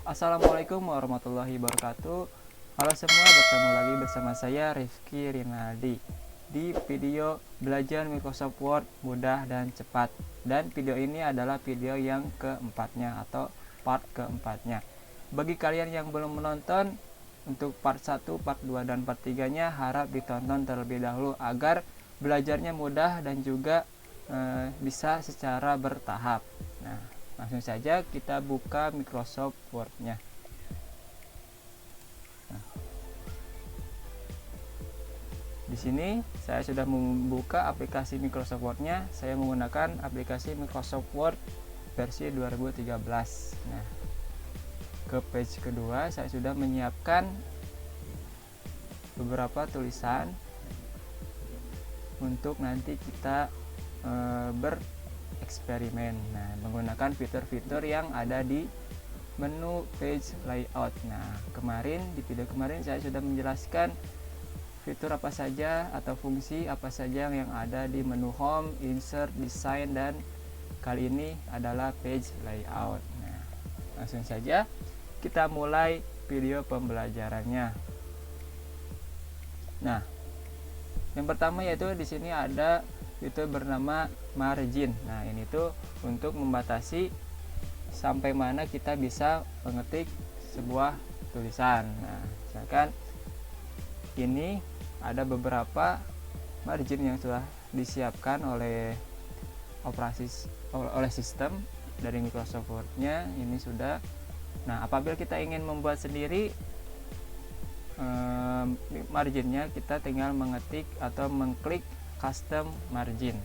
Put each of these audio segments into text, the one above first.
Assalamualaikum warahmatullahi wabarakatuh. Halo semua, bertemu lagi bersama saya Rifki Rinaldi di video belajar Microsoft Word mudah dan cepat. Dan video ini adalah video yang keempatnya atau part keempatnya. Bagi kalian yang belum menonton, untuk part 1, part 2, dan part 3-nya harap ditonton terlebih dahulu agar belajarnya mudah dan juga bisa secara bertahap. Nah, langsung saja kita buka Microsoft Word-nya. Nah, di sini saya sudah membuka aplikasi Microsoft Word-nya. Saya menggunakan aplikasi Microsoft Word versi 2013. Nah, ke page kedua saya sudah menyiapkan beberapa tulisan untuk nanti kita bereksperimen. Nah, menggunakan fitur-fitur yang ada di menu page layout. Nah, di video kemarin saya sudah menjelaskan fitur apa saja atau fungsi apa saja yang ada di menu home, insert, design, dan kali ini adalah page layout. Nah, langsung saja kita mulai video pembelajarannya. Nah, yang pertama yaitu di sini ada fitur bernama margin. Nah, ini tuh untuk membatasi sampai mana kita bisa mengetik sebuah tulisan. Nah, misalkan ini ada beberapa margin yang sudah disiapkan oleh sistem dari Microsoft Word-nya. Ini sudah. Nah, apabila kita ingin membuat sendiri marginnya, kita tinggal mengetik atau mengklik custom margin.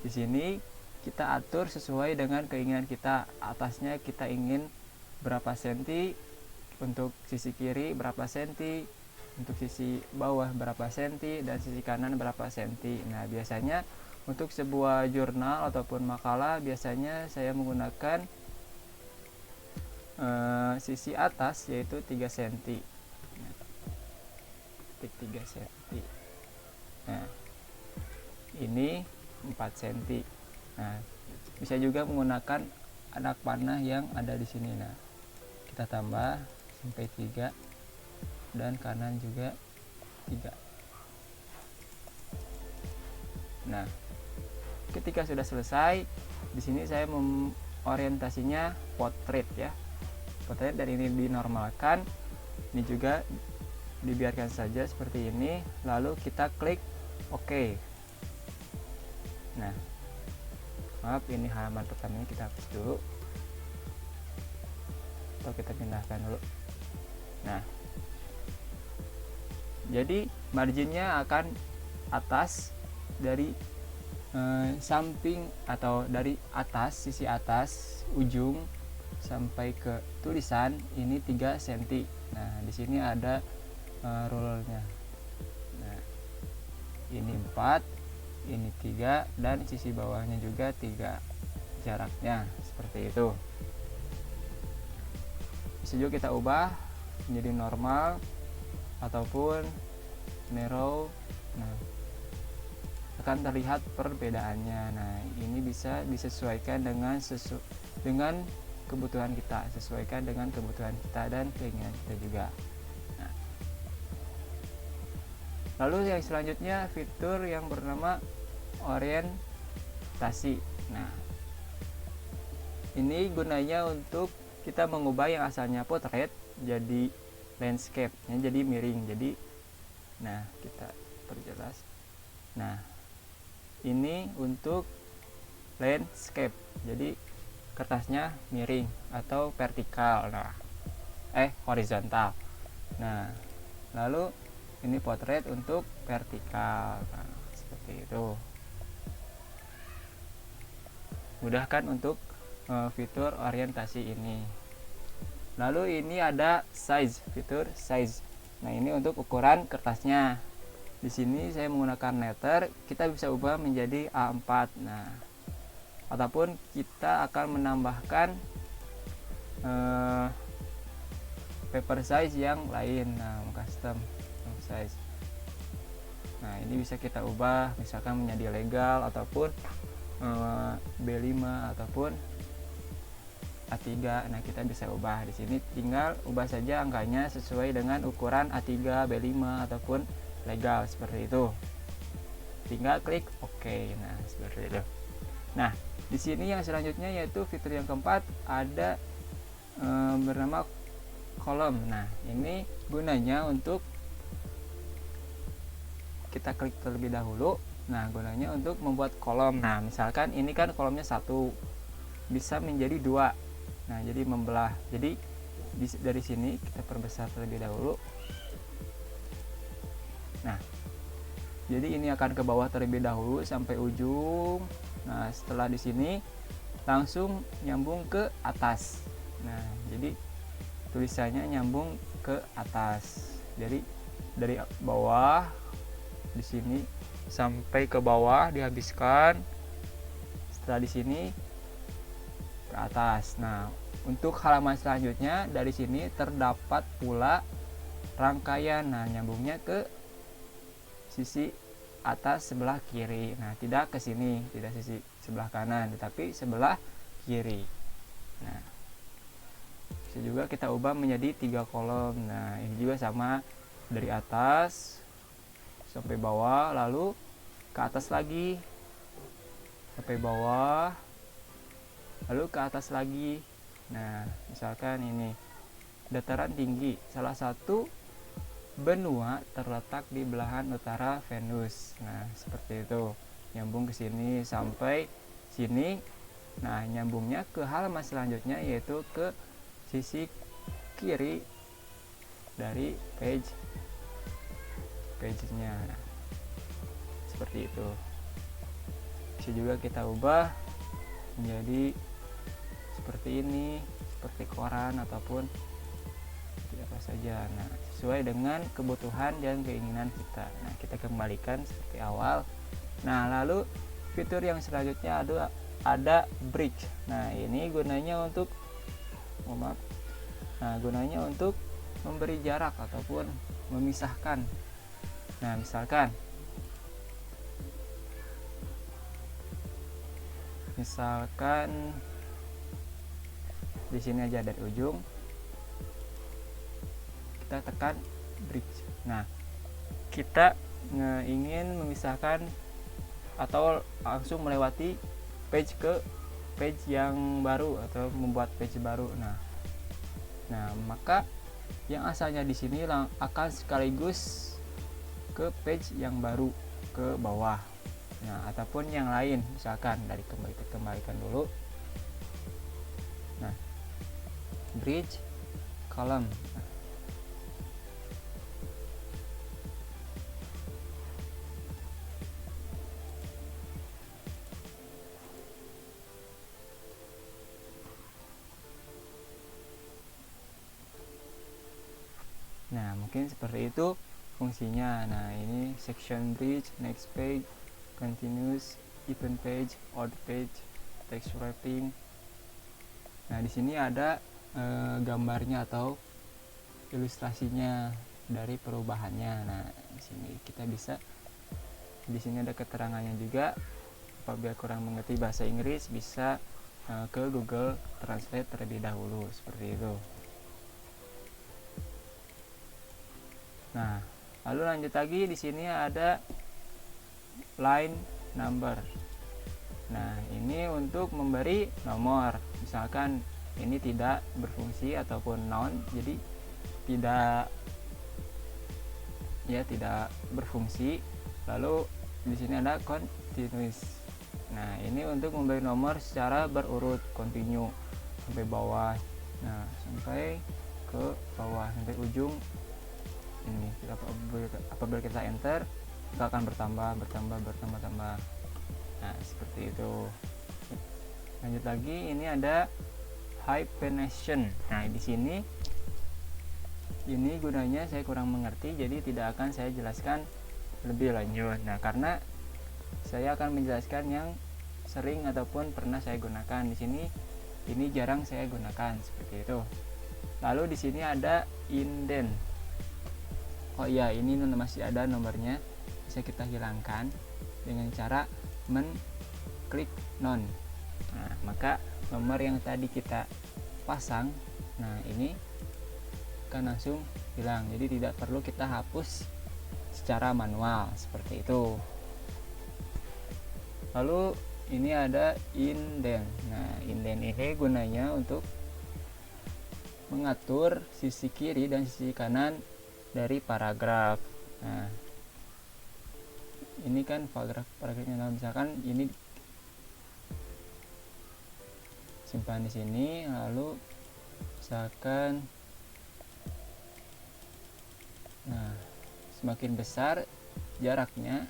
Di sini kita atur sesuai dengan keinginan kita. Atasnya kita ingin berapa senti, untuk sisi kiri berapa senti, untuk sisi bawah berapa senti, dan sisi kanan berapa senti. Nah, biasanya untuk sebuah jurnal ataupun makalah biasanya saya menggunakan sisi atas yaitu 3 cm. 3 cm. Nah, ini 4 cm. Nah, bisa juga menggunakan anak panah yang ada di sini. Nah, kita tambah sampai 3 dan kanan juga 3. Nah, ketika sudah selesai, di sini saya orientasinya portrait ya. Portrait, dan ini dinormalkan. Ini juga dibiarkan saja seperti ini, lalu kita klik OK. Nah, maaf, ini halaman pertamanya kita hapus dulu atau kita pindahkan dulu. Nah, jadi marginnya akan atas dari samping atau dari atas, sisi atas ujung sampai ke tulisan ini 3 cm. Nah, di sini ada rulernya. Nah, ini 4, ini 3, dan sisi bawahnya juga 3, jaraknya seperti itu. Bisa juga kita ubah menjadi normal ataupun narrow. Nah, akan terlihat perbedaannya. Nah, ini bisa disesuaikan dengan kebutuhan kita, sesuaikan dengan kebutuhan kita dan keinginan kita juga. Nah, lalu yang selanjutnya fitur yang bernama orientasi. Nah, ini gunanya untuk kita mengubah yang asalnya portrait jadi landscape, jadi miring. Jadi, nah, kita perjelas. Nah, ini untuk landscape, jadi kertasnya miring atau vertikal. Nah, horizontal. Nah, lalu ini portrait untuk vertikal. Nah, seperti itu. Mudah kan untuk fitur orientasi ini. Lalu ini ada size, fitur size. Nah, ini untuk ukuran kertasnya. Di sini saya menggunakan letter, kita bisa ubah menjadi A4. Nah, ataupun kita akan menambahkan paper size yang lain. Nah, custom size. Nah, ini bisa kita ubah misalkan menjadi legal ataupun B5 ataupun A3. Nah, kita bisa ubah di sini, tinggal ubah saja angkanya sesuai dengan ukuran A3, B5 ataupun legal seperti itu. Tinggal klik OK. Nah, seperti itu. Nah, di sini yang selanjutnya yaitu fitur yang keempat ada bernama kolom. Nah, ini gunanya untuk kita klik terlebih dahulu. Nah, gunanya untuk membuat kolom. Nah, misalkan ini kan kolomnya 1, bisa menjadi 2. Nah, jadi membelah. Jadi dari sini kita perbesar terlebih dahulu. Nah, jadi ini akan ke bawah terlebih dahulu sampai ujung. Nah, setelah di sini langsung nyambung ke atas. Nah, jadi tulisannya nyambung ke atas. Jadi dari bawah di sini sampai ke bawah dihabiskan. Setelah di sini ke atas. Nah, untuk halaman selanjutnya dari sini terdapat pula rangkaian. Nah, nyambungnya ke sisi atas sebelah kiri. Nah, tidak ke sini, tidak sisi sebelah kanan, tetapi sebelah kiri. Nah, bisa juga kita ubah menjadi 3 kolom. Nah, ini juga sama, dari atas sampai bawah, lalu ke atas lagi sampai bawah, lalu ke atas lagi. Nah, misalkan ini dataran tinggi, salah satu benua terletak di belahan utara Venus. Nah, seperti itu, nyambung ke sini sampai sini. Nah, nyambungnya ke halaman selanjutnya yaitu ke sisi kiri dari page-nya. Nah, seperti itu. Bisa juga kita ubah menjadi seperti ini, seperti koran ataupun apa saja. Nah, sesuai dengan kebutuhan dan keinginan kita. Nah, kita kembalikan seperti awal. Nah, lalu fitur yang selanjutnya ada bridge. Nah, ini gunanya untuk gunanya untuk memberi jarak ataupun memisahkan. Nah, misalkan di sini aja dari ujung kita tekan bridge. Nah, kita ingin memisahkan atau langsung melewati page ke page yang baru atau membuat page baru. Nah, maka yang asalnya di sini akan sekaligus ke page yang baru ke bawah. Nah, ataupun yang lain, misalkan dari kembalikan dulu. Nah, bridge column. Nah, mungkin seperti itu fungsinya. Nah, ini section bridge, next page, continuous, event page, odd page, text wrapping. Nah, di sini ada gambarnya atau ilustrasinya dari perubahannya. Nah, di sini ada keterangannya juga. Apabila kurang mengerti bahasa Inggris, bisa ke Google Translate terlebih dahulu, seperti itu. Nah, lalu lanjut lagi, di sini ada line number. Nah, ini untuk memberi nomor. Misalkan ini tidak berfungsi ataupun non, jadi tidak berfungsi. Lalu di sini ada continuous. Nah, ini untuk memberi nomor secara berurut, continue sampai bawah. Nah, sampai ke bawah sampai ujung. Ini apabila kita enter, itu akan bertambah. Nah, seperti itu. Lanjut lagi, ini ada hyphenation. Nah, di sini ini gunanya saya kurang mengerti, jadi tidak akan saya jelaskan lebih lanjut. Nah, karena saya akan menjelaskan yang sering ataupun pernah saya gunakan. Di sini ini jarang saya gunakan, seperti itu. Lalu di sini ada indent. Oh iya, ini masih ada nomornya, bisa kita hilangkan dengan cara klik non. Nah, maka nomor yang tadi kita pasang, nah ini akan langsung hilang, jadi tidak perlu kita hapus secara manual seperti itu. Lalu ini ada indent. Nah, indent ini gunanya untuk mengatur sisi kiri dan sisi kanan dari paragraf. Nah, ini kan paragrafnya, nah, misalkan ini simpan di sini, lalu misalkan, nah semakin besar jaraknya,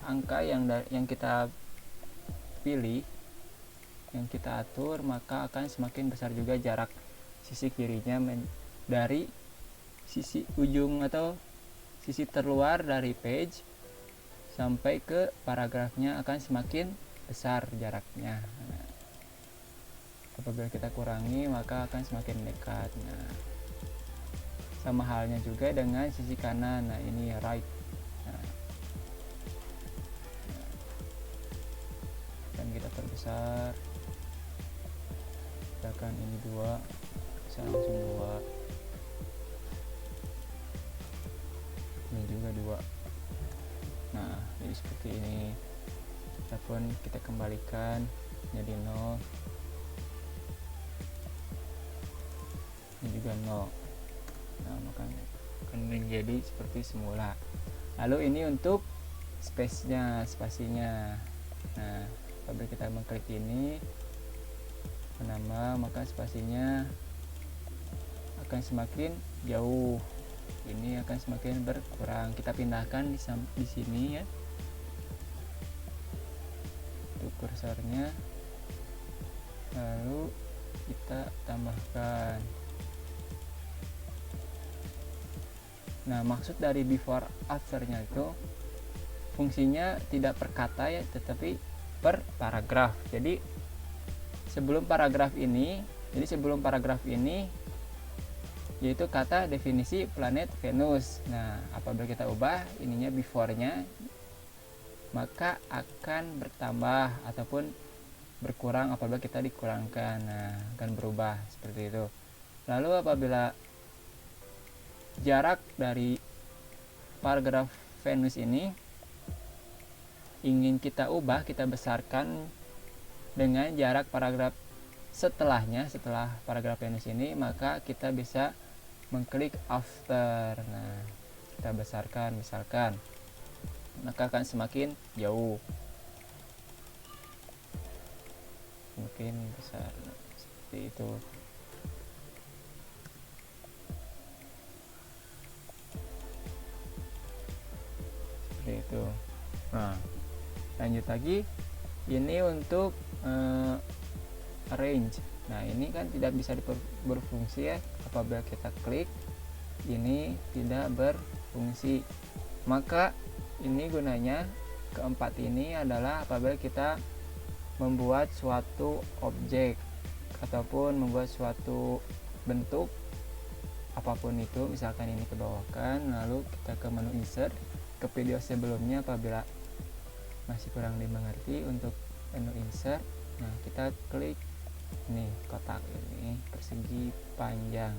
angka yang kita pilih, yang kita atur, maka akan semakin besar juga jarak sisi kirinya dari sisi ujung atau sisi terluar dari page sampai ke paragrafnya akan semakin besar jaraknya. Nah, apabila kita kurangi maka akan semakin dekat. Nah, sama halnya juga dengan sisi kanan. Nah, ini right. Nah, dan kita perbesar, misalkan ini 2, bisa langsung 2, ini juga 2. Nah, jadi seperti ini. Ataupun kita kembalikan jadi 0, ini juga 0. Nah, makanya akan menjadi seperti semula. Lalu ini untuk spasinya. Nah, apabila kita mengklik ini menambah, maka spasinya akan semakin jauh, ini akan semakin berkurang. Kita pindahkan di sini ya, untuk kursornya, lalu kita tambahkan. Nah, maksud dari before afternya itu fungsinya tidak per kata ya, tetapi per paragraf. Jadi sebelum paragraf ini yaitu kata definisi planet Venus. Nah, apabila kita ubah ininya before-nya, maka akan bertambah ataupun berkurang apabila kita dikurangkan. Nah, akan berubah seperti itu. Lalu apabila jarak dari paragraf Venus ini ingin kita ubah, kita besarkan dengan jarak paragraf setelahnya, setelah paragraf Venus ini, maka kita bisa mengklik after. Nah, kita besarkan misalkan, maka akan semakin jauh, semakin besar. Nah, seperti itu. Seperti itu. Nah, lanjut lagi, ini untuk range. Nah, ini kan tidak bisa berfungsi ya, apabila kita klik ini tidak berfungsi. Maka ini gunanya keempat ini adalah apabila kita membuat suatu objek ataupun membuat suatu bentuk apapun itu, misalkan ini kebawakan, lalu kita ke menu insert. Ke video sebelumnya apabila masih kurang dimengerti untuk menu insert, nah kita klik ini kotak ini persegi panjang.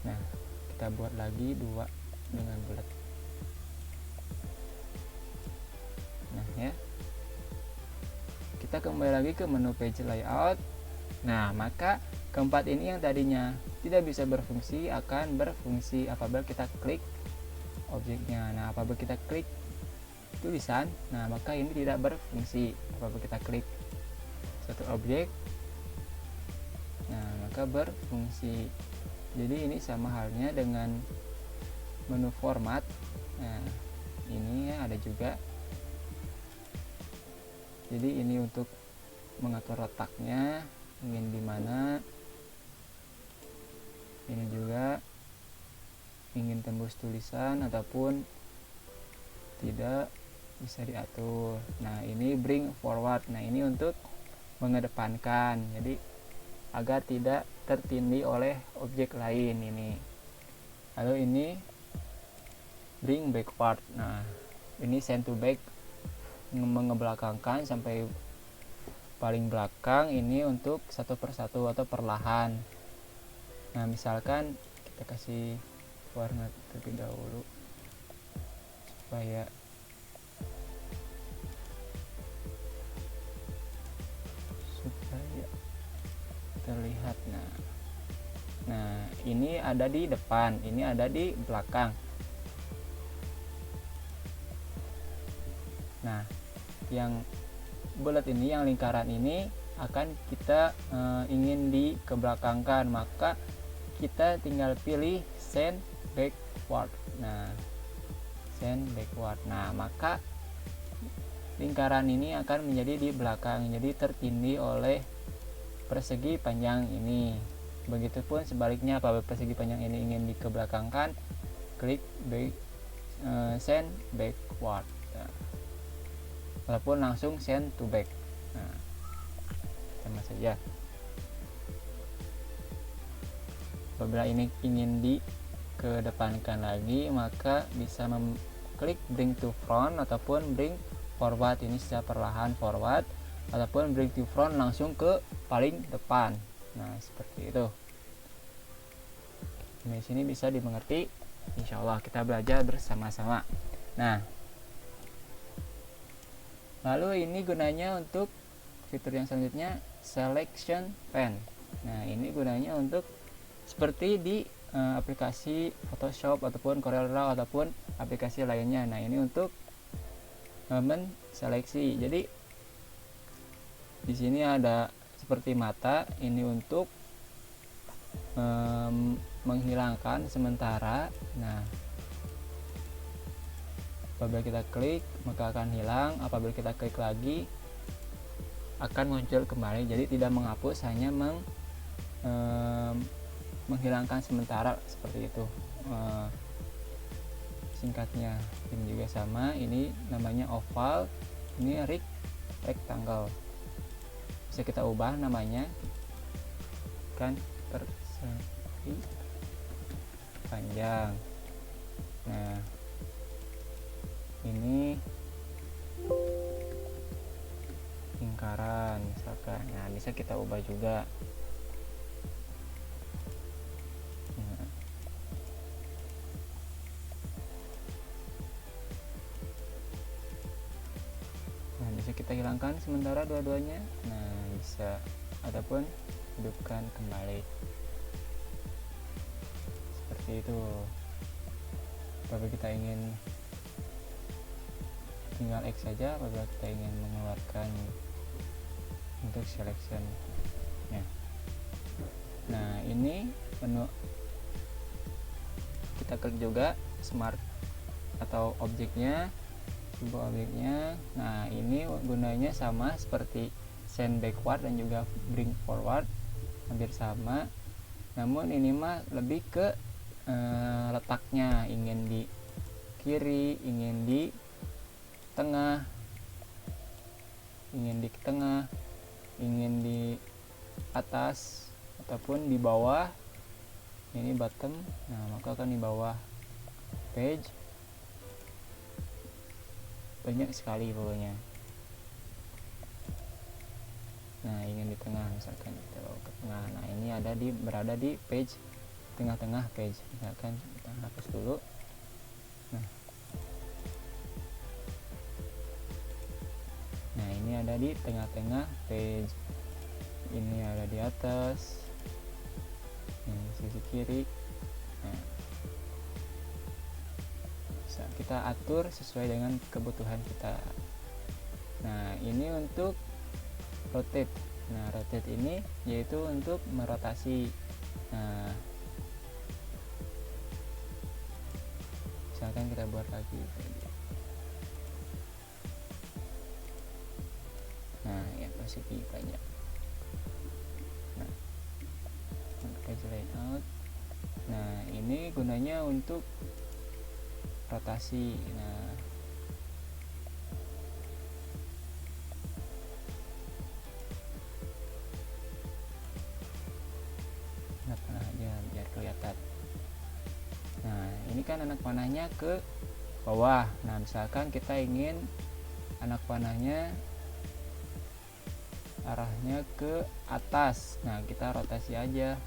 Nah, kita buat lagi 2 dengan bulat. Nah ya, kita kembali lagi ke menu page layout. Nah, maka keempat ini yang tadinya tidak bisa berfungsi akan berfungsi apabila kita klik objeknya. Nah, apabila kita klik tulisan, nah maka ini tidak berfungsi. Apabila kita klik satu objek, nah maka berfungsi. Jadi ini sama halnya dengan menu format. Nah, ini ya ada juga. Jadi ini untuk mengatur letaknya, ingin di mana. Ini juga ingin tembus tulisan ataupun tidak, bisa diatur. Nah, ini bring forward. Nah, ini untuk mengedepankan, jadi agar tidak tertindih oleh objek lain ini. Lalu ini bring backward. Nah, ini send to back, mengebelakangkan sampai paling belakang ini untuk satu persatu atau perlahan. Nah, misalkan kita kasih warna terlebih dahulu supaya terlihat. Nah, ini ada di depan, ini ada di belakang. Nah, yang bulat ini, yang lingkaran ini akan kita ingin dikebelakangkan, maka kita tinggal pilih send backward. Nah, send backward. Nah, maka lingkaran ini akan menjadi di belakang, jadi tertindih oleh persegi panjang ini. Begitupun sebaliknya, apabila persegi panjang ini ingin dikebelakangkan, klik send backward. Nah, walaupun langsung send to back. Nah, sama saja. Apabila ini ingin dikedepankan lagi, maka bisa klik bring to front ataupun bring forward. Ini secara perlahan forward, ataupun bring to front langsung ke paling depan. Nah, seperti itu. Di sini bisa dimengerti. Insya Allah kita belajar bersama-sama. Nah, lalu ini gunanya untuk fitur yang selanjutnya, selection pen. Nah, ini gunanya untuk seperti di aplikasi Photoshop ataupun CorelDRAW ataupun aplikasi lainnya. Nah, ini untuk menseleksi. Jadi di sini ada seperti mata, ini untuk menghilangkan sementara. Nah, apabila kita klik maka akan hilang, apabila kita klik lagi akan muncul kembali. Jadi tidak menghapus, hanya menghilangkan sementara, seperti itu singkatnya. Ini juga sama, ini namanya oval, ini rectangle. Bisa kita ubah namanya, kan persegi panjang. Nah, ini lingkaran misalkan. Nah, bisa kita ubah juga. Nah, bisa kita hilangkan sementara dua-duanya. Nah, bisa, ataupun hidupkan kembali, seperti itu. Apabila kita ingin tinggal X saja, apabila kita ingin mengeluarkan untuk selection ya. Nah, ini menu, kita klik juga smart atau objeknya, sebuah objeknya. Nah, ini gunanya sama seperti send backward dan juga bring forward, hampir sama. Namun ini mah lebih ke letaknya, ingin di kiri, ingin di tengah, ingin di atas ataupun di bawah. Ini bottom. Nah, maka akan di bawah page. Banyak sekali pokoknya. Nah, ingin di tengah, misalkan kita bawa ke tengah. Nah, ini berada di page, tengah-tengah page. Misalkan kita hapus dulu. Nah, ini ada di tengah-tengah page. Ini ada di atas. Ini sisi kiri. Nah, bisa kita atur sesuai dengan kebutuhan kita. Nah, ini untuk rotate. Nah, rotate ini yaitu untuk merotasi. Nah, misalkan kita buat lagi. Nah, ya persegi banyak. Nah, page layout. Nah, ini gunanya untuk rotasi. Nah, anak aja biar kelihatan. Nah, ini kan anak panahnya ke bawah. Nah, misalkan kita ingin anak panahnya arahnya ke atas. Nah, kita rotasi aja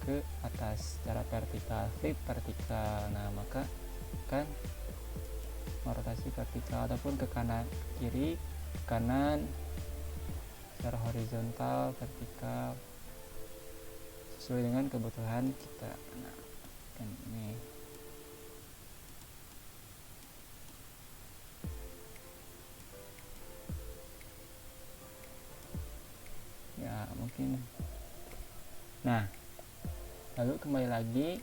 ke atas secara vertikal, flip vertikal. Nah, maka kan rotasi vertikal, ataupun ke kanan kiri, kanan secara horizontal, vertikal, sesuai dengan kebutuhan kita. Nah, kan ini ya mungkin. Nah, lalu kembali lagi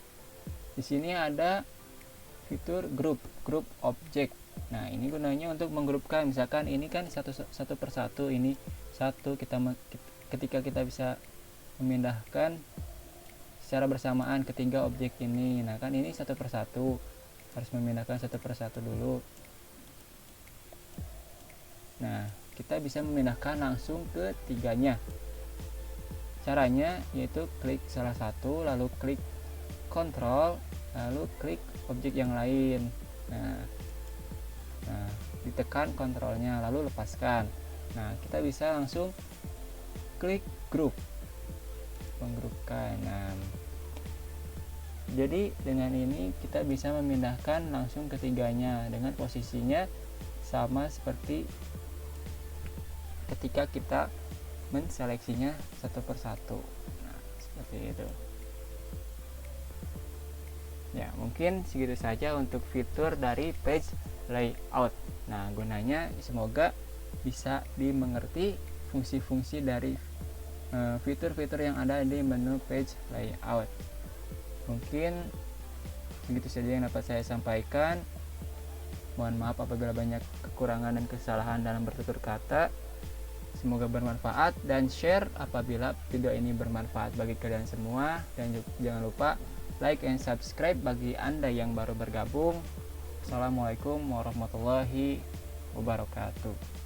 di sini ada fitur group object. Nah, ini gunanya untuk menggrupkan, misalkan ini kan satu persatu, ini satu, ketika kita bisa memindahkan secara bersamaan ketiga objek ini. Nah, kan ini satu persatu, harus memindahkan satu persatu dulu. Nah, kita bisa memindahkan langsung ke tiganya. Caranya yaitu klik salah satu, lalu klik kontrol, lalu klik objek yang lain. Nah, ditekan kontrolnya, lalu lepaskan. Nah, kita bisa langsung klik group, menggrupkan. Nah, jadi dengan ini kita bisa memindahkan langsung ketiganya dengan posisinya sama seperti ketika kita menseleksinya satu persatu. Nah, seperti itu. Ya, mungkin segitu saja untuk fitur dari page layout. Nah, gunanya semoga bisa dimengerti fungsi-fungsi dari fitur-fitur yang ada di menu page layout. Mungkin begitu saja yang dapat saya sampaikan. Mohon maaf apabila banyak kekurangan dan kesalahan dalam bertutur kata. Semoga bermanfaat, dan share apabila video ini bermanfaat bagi kalian semua, dan jangan lupa like and subscribe bagi Anda yang baru bergabung. Assalamualaikum warahmatullahi wabarakatuh.